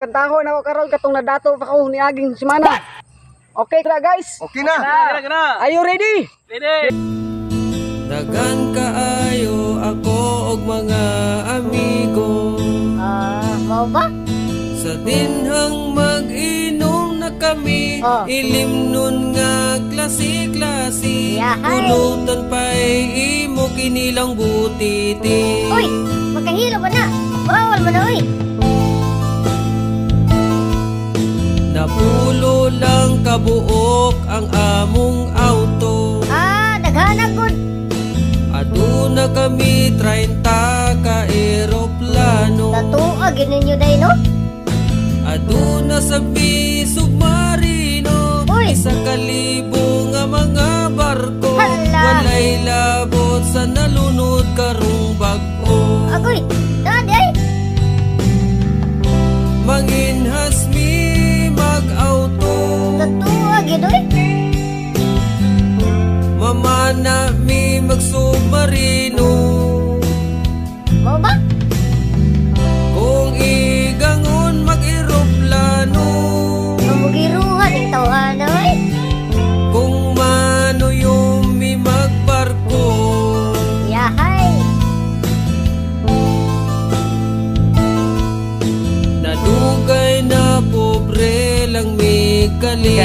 Kantahon ako karon katong nadato pa ko ni aging semana. Okay ra guys? Okay na. Are you ready? Ready. Dagan kaayo ako og mga amigo. Mau ba? Sa dinhang mag-inom na kami, ilim nun nga klase-klase. Yahay. Pulutan pa'y imo kinilang butiti. Uy, magkahilo ba na? Bawal mo na, uy. Napulo lang kabuok ang among auto. Daghanag gud. Aduna kami 30 ka eroplano. Natuag ninyo day no? Aduna sa submarino. Uy. 1,000 nga mga barko. Hala. Walay labot sa nalunod karong bag-o. Agoy, dadi ay. Manginhas mi mag-auto. Natuag yun, uy. Mamana mi mag-submarino. Mau ba? Kung igangon mag-eroplano. Mamugiruhan yung tawhana, uy. Kung manuyom mi magbarko. Yahay. Nadugay na pobre lang mi kali.